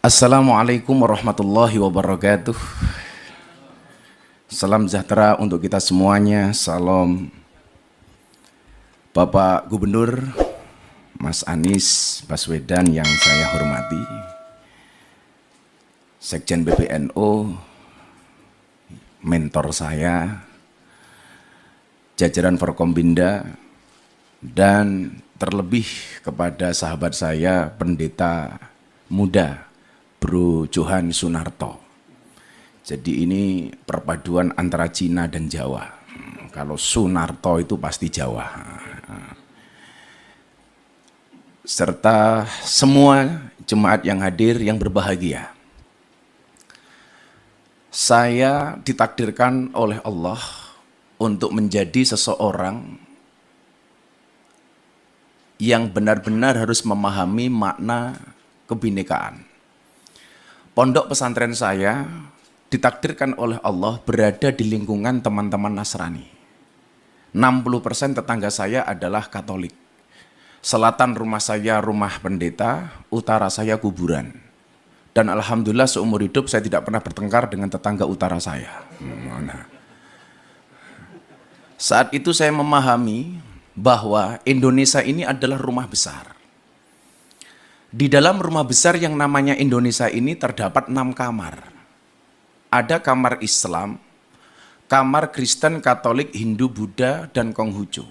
Assalamualaikum warahmatullahi wabarakatuh. Salam sejahtera untuk kita semuanya. Salam Bapak Gubernur Mas Anies Baswedan yang saya hormati, Sekjen PBNU, mentor saya, jajaran Forkombinda, dan terlebih kepada sahabat saya, pendeta muda Bro Johan Sunarto. Jadi ini perpaduan antara Cina dan Jawa. Kalau Sunarto itu pasti Jawa. Serta semua jemaat yang hadir yang berbahagia. Saya ditakdirkan oleh Allah untuk menjadi seseorang yang benar-benar harus memahami makna kebinekaan. Pondok pesantren saya ditakdirkan oleh Allah berada di lingkungan teman-teman Nasrani. 60% tetangga saya adalah Katolik. Selatan rumah saya rumah pendeta, utara saya kuburan. Dan alhamdulillah seumur hidup saya tidak pernah bertengkar dengan tetangga utara saya. Saat itu saya memahami bahwa Indonesia ini adalah rumah besar. Di dalam rumah besar yang namanya Indonesia ini terdapat 6 kamar. Ada kamar Islam, kamar Kristen, Katolik, Hindu, Buddha, dan Konghucu.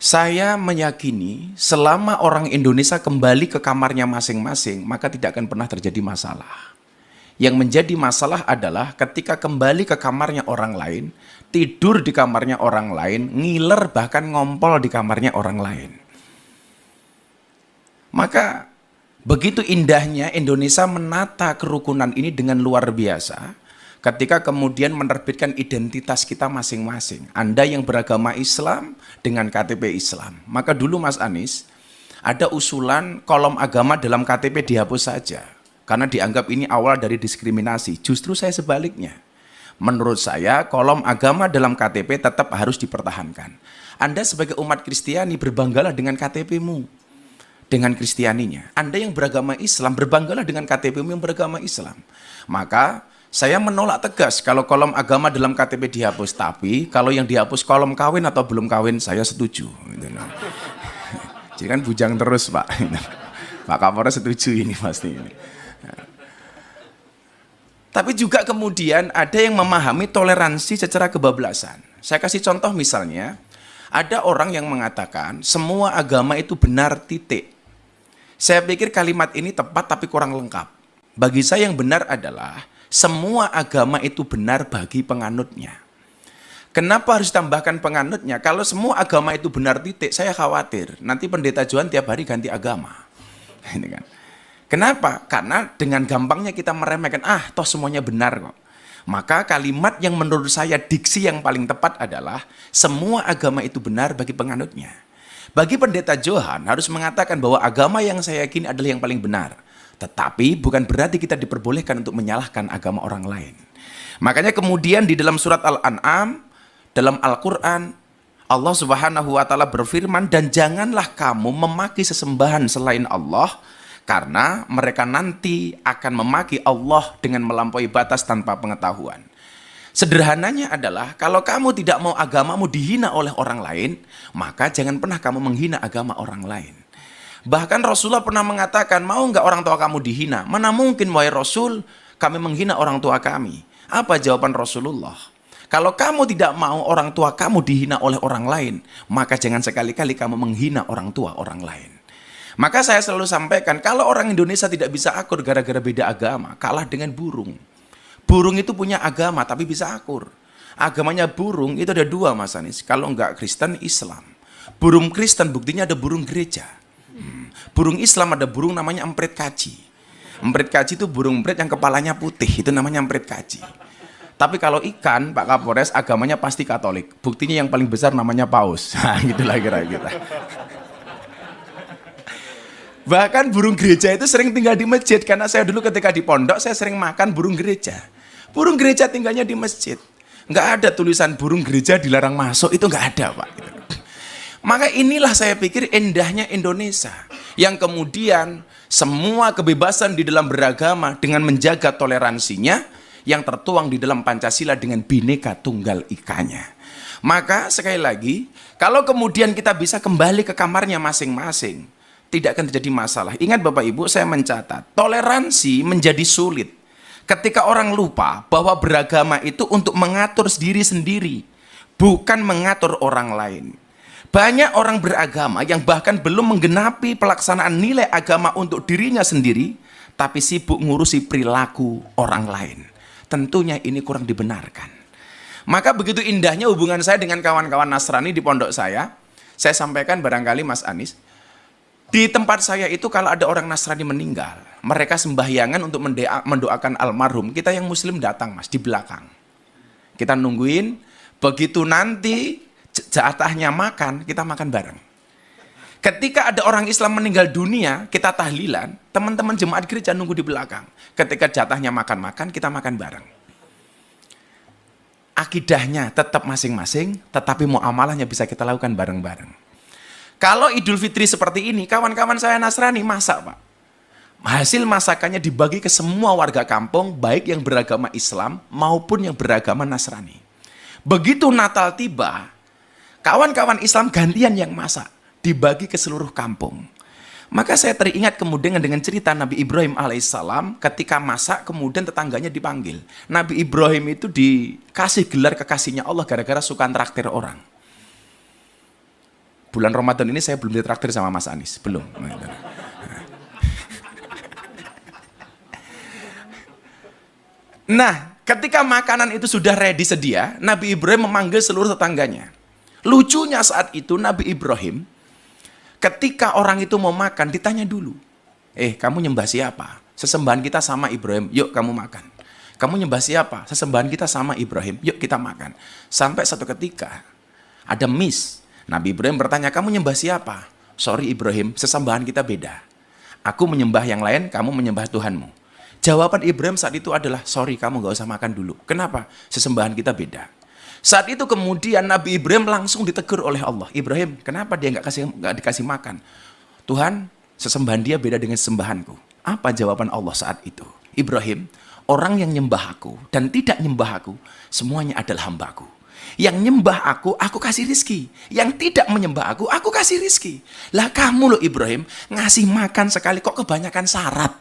Saya meyakini selama orang Indonesia kembali ke kamarnya masing-masing, maka tidak akan pernah terjadi masalah. Yang menjadi masalah adalah ketika kembali ke kamarnya orang lain, tidur di kamarnya orang lain, ngiler bahkan ngompol di kamarnya orang lain. Maka begitu indahnya Indonesia menata kerukunan ini dengan luar biasa ketika kemudian menerbitkan identitas kita masing-masing. Anda yang beragama Islam dengan KTP Islam. Maka dulu Mas Anies ada usulan kolom agama dalam KTP dihapus saja karena dianggap ini awal dari diskriminasi. Justru saya sebaliknya. Menurut saya kolom agama dalam KTP tetap harus dipertahankan. Anda sebagai umat Kristiani berbanggalah dengan KTP-mu, dengan Kristianinya. Anda yang beragama Islam, berbanggalah dengan KTP-mu yang beragama Islam. Maka saya menolak tegas kalau kolom agama dalam KTP dihapus. Tapi kalau yang dihapus kolom kawin atau belum kawin, saya setuju. Jadi kan bujang terus Pak. Pak Kapolres setuju ini pasti. Tapi juga kemudian ada yang memahami toleransi secara kebablasan. Saya kasih contoh misalnya, ada orang yang mengatakan semua agama itu benar titik. Saya pikir kalimat ini tepat tapi kurang lengkap. Bagi saya yang benar adalah semua agama itu benar bagi penganutnya. Kenapa harus tambahkan penganutnya? Kalau semua agama itu benar titik, saya khawatir nanti pendeta Johan tiap hari ganti agama. Ini kan. Kenapa? Karena dengan gampangnya kita meremehkan, toh semuanya benar kok. Maka kalimat yang menurut saya diksi yang paling tepat adalah semua agama itu benar bagi penganutnya. Bagi pendeta Johan harus mengatakan bahwa agama yang saya yakini adalah yang paling benar. Tetapi bukan berarti kita diperbolehkan untuk menyalahkan agama orang lain. Makanya kemudian di dalam surat Al-An'am, dalam Al-Quran, Allah Subhanahu wa Ta'ala berfirman, dan janganlah kamu memaki sesembahan selain Allah, karena mereka nanti akan memaki Allah dengan melampaui batas tanpa pengetahuan. Sederhananya adalah kalau kamu tidak mau agamamu dihina oleh orang lain, maka jangan pernah kamu menghina agama orang lain. Bahkan Rasulullah pernah mengatakan, mau nggak orang tua kamu dihina? Mana mungkin wahai Rasul kami menghina orang tua kami. Apa jawaban Rasulullah? Kalau kamu tidak mau orang tua kamu dihina oleh orang lain, maka jangan sekali-kali kamu menghina orang tua orang lain. Maka saya selalu sampaikan, kalau orang Indonesia tidak bisa akur gara-gara beda agama, kalah dengan burung. Burung itu punya agama tapi bisa akur. Agamanya burung itu ada 2 Mas Anies, kalau enggak Kristen, Islam. Burung Kristen buktinya ada burung gereja. Burung Islam ada burung namanya emprit kaji. Emprit kaji itu burung emprit yang kepalanya putih, itu namanya emprit kaji. Tapi kalau ikan, Pak Kapolres, agamanya pasti Katolik. Buktinya yang paling besar namanya paus. Nah, gitulah kira-kira. Bahkan burung gereja itu sering tinggal di masjid. Karena saya dulu ketika di pondok, saya sering makan burung gereja. Burung gereja tinggalnya di masjid. Nggak ada tulisan burung gereja dilarang masuk, itu nggak ada Pak. Maka inilah saya pikir indahnya Indonesia. yang kemudian semua kebebasan di dalam beragama dengan menjaga toleransinya yang tertuang di dalam Pancasila dengan Bhinneka Tunggal Ikanya. Maka sekali lagi, kalau kemudian kita bisa kembali ke kamarnya masing-masing, tidak akan terjadi masalah. Ingat Bapak Ibu, saya mencatat, toleransi menjadi sulit ketika orang lupa bahwa beragama itu untuk mengatur diri sendiri, bukan mengatur orang lain. Banyak orang beragama yang bahkan belum menggenapi pelaksanaan nilai agama untuk dirinya sendiri, tapi sibuk ngurusi perilaku orang lain. Tentunya ini kurang dibenarkan. Maka begitu indahnya hubungan saya dengan kawan-kawan Nasrani di pondok saya sampaikan barangkali Mas Anies, di tempat saya itu kalau ada orang Nasrani meninggal, mereka sembahyangan untuk mendoakan almarhum, kita yang Muslim datang Mas, di belakang. Kita nungguin, begitu nanti jatahnya makan, kita makan bareng. Ketika ada orang Islam meninggal dunia, kita tahlilan, teman-teman jemaat gereja nunggu di belakang. Ketika jatahnya makan-makan, kita makan bareng. Akidahnya tetap masing-masing, tetapi muamalahnya bisa kita lakukan bareng-bareng. Kalau Idul Fitri seperti ini, kawan-kawan saya Nasrani masak Pak. Hasil masakannya dibagi ke semua warga kampung, baik yang beragama Islam maupun yang beragama Nasrani. Begitu Natal tiba, kawan-kawan Islam gantian yang masak, dibagi ke seluruh kampung. Maka saya teringat kemudian dengan cerita Nabi Ibrahim alaihissalam ketika masak kemudian tetangganya dipanggil. Nabi Ibrahim itu dikasih gelar kekasihnya Allah gara-gara suka traktir orang. Bulan Ramadan ini saya belum ditraktir sama Mas Anies, belum. Nah, ketika makanan itu sudah ready sedia, Nabi Ibrahim memanggil seluruh tetangganya. Lucunya saat itu Nabi Ibrahim, ketika orang itu mau makan, ditanya dulu. Kamu nyembah siapa? Sesembahan kita sama Ibrahim, yuk kamu makan. Kamu nyembah siapa? Sesembahan kita sama Ibrahim, yuk kita makan. Sampai satu ketika, ada miss. Nabi Ibrahim bertanya, kamu nyembah siapa? Sorry Ibrahim, sesembahan kita beda. Aku menyembah yang lain, kamu menyembah Tuhanmu. Jawaban Ibrahim saat itu adalah, sorry kamu gak usah makan dulu. Kenapa? Sesembahan kita beda. Saat itu kemudian Nabi Ibrahim langsung ditegur oleh Allah. Ibrahim, kenapa dia nggak dikasih makan? Tuhan, sesembahan dia beda dengan sembahanku. Apa jawaban Allah saat itu? Ibrahim, orang yang nyembah aku dan tidak nyembah aku, semuanya adalah hambaku. Yang nyembah aku kasih rizki. Yang tidak menyembah aku kasih rizki. Lah kamu loh Ibrahim, ngasih makan sekali kok kebanyakan syarat.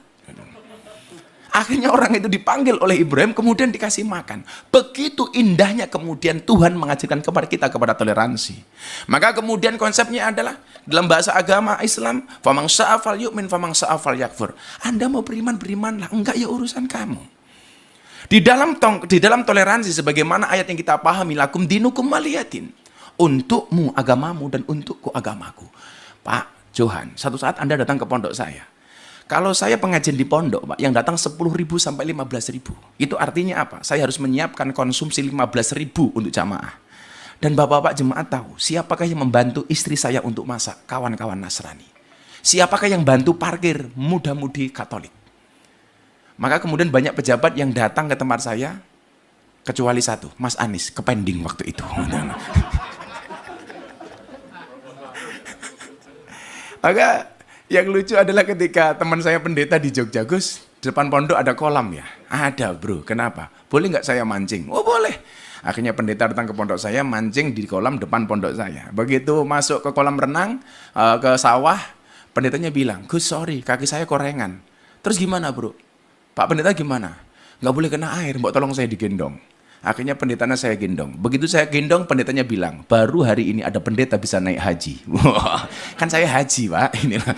Akhirnya orang itu dipanggil oleh Ibrahim, kemudian dikasih makan. Begitu indahnya kemudian Tuhan mengajarkan kepada kita kepada toleransi. Maka kemudian konsepnya adalah dalam bahasa agama Islam, famang sya'afal yu'min, famang sya'afal yakfur. Anda mau beriman, berimanlah. Enggak ya urusan kamu. Di dalam toleransi, sebagaimana ayat yang kita pahami, lakum dinukum waliyatin. Untukmu agamamu dan untukku agamaku. Pak Johan, satu saat Anda datang ke pondok saya. Kalau saya pengajian di pondok, Pak, yang datang 10.000 sampai 15.000. Itu artinya apa? Saya harus menyiapkan konsumsi 15.000 untuk jamaah. Dan bapak-bapak jemaat tahu, siapakah yang membantu istri saya untuk masak? Kawan-kawan Nasrani. Siapakah yang bantu parkir? Muda-mudi Katolik. Maka kemudian banyak pejabat yang datang ke tempat saya, kecuali satu, Mas Anies, kepending waktu itu. Maka yang lucu adalah ketika teman saya pendeta di Jogja, Gus, di depan pondok ada kolam ya? Ada bro, kenapa? Boleh nggak saya mancing? Oh boleh. Akhirnya pendeta datang ke pondok saya, mancing di kolam depan pondok saya. Begitu masuk ke kolam renang, ke sawah, pendetanya bilang, Gus sorry, kaki saya korengan. Terus gimana bro? Pak pendeta gimana? Nggak boleh kena air, mbok tolong saya digendong. Akhirnya pendetanya saya gendong. Begitu saya gendong, pendetanya bilang, baru hari ini ada pendeta bisa naik haji. Wah, kan saya haji, Pak. Inilah.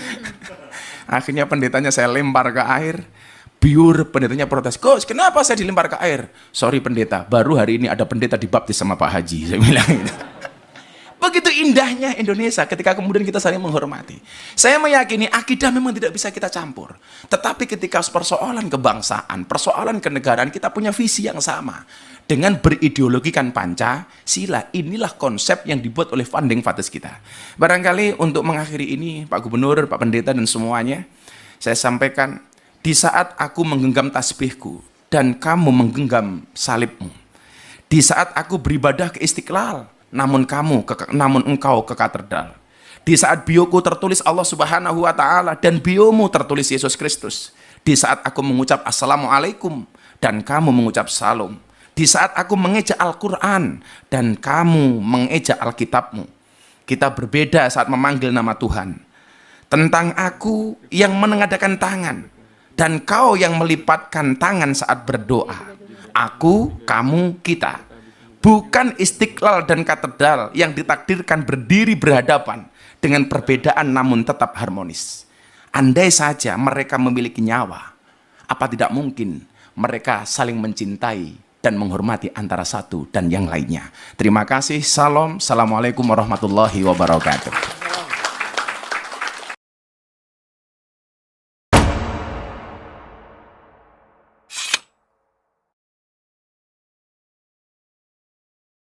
Akhirnya pendetanya saya lempar ke air. Biur, pendetanya protes. Gus, kenapa saya dilempar ke air? Sorry pendeta, baru hari ini ada pendeta dibaptis sama Pak Haji. Saya bilang gitu. Begitu indahnya Indonesia ketika kemudian kita saling menghormati. Saya meyakini akidah memang tidak bisa kita campur. Tetapi ketika persoalan kebangsaan, persoalan kenegaraan, kita punya visi yang sama. Dengan berideologikan Pancasila, inilah konsep yang dibuat oleh founding fathers kita. Barangkali untuk mengakhiri ini, Pak Gubernur, Pak Pendeta, dan semuanya, saya sampaikan, di saat aku menggenggam tasbihku, dan kamu menggenggam salibmu, di saat aku beribadah ke Istiqlal, namun engkau ke katedral. Di saat bioku tertulis Allah Subhanahu wa taala dan biomu tertulis Yesus Kristus. Di saat aku mengucap assalamualaikum dan kamu mengucap salam. Di saat aku mengeja Al-Qur'an dan kamu mengeja Alkitabmu. Kita berbeda saat memanggil nama Tuhan. Tentang aku yang menengadakan tangan dan kau yang melipatkan tangan saat berdoa. Aku, kamu, kita. Bukan istiqlal dan katedral yang ditakdirkan berdiri berhadapan dengan perbedaan namun tetap harmonis. Andai saja mereka memiliki nyawa, apa tidak mungkin mereka saling mencintai dan menghormati antara satu dan yang lainnya. Terima kasih. Salam. Assalamualaikum warahmatullahi wabarakatuh.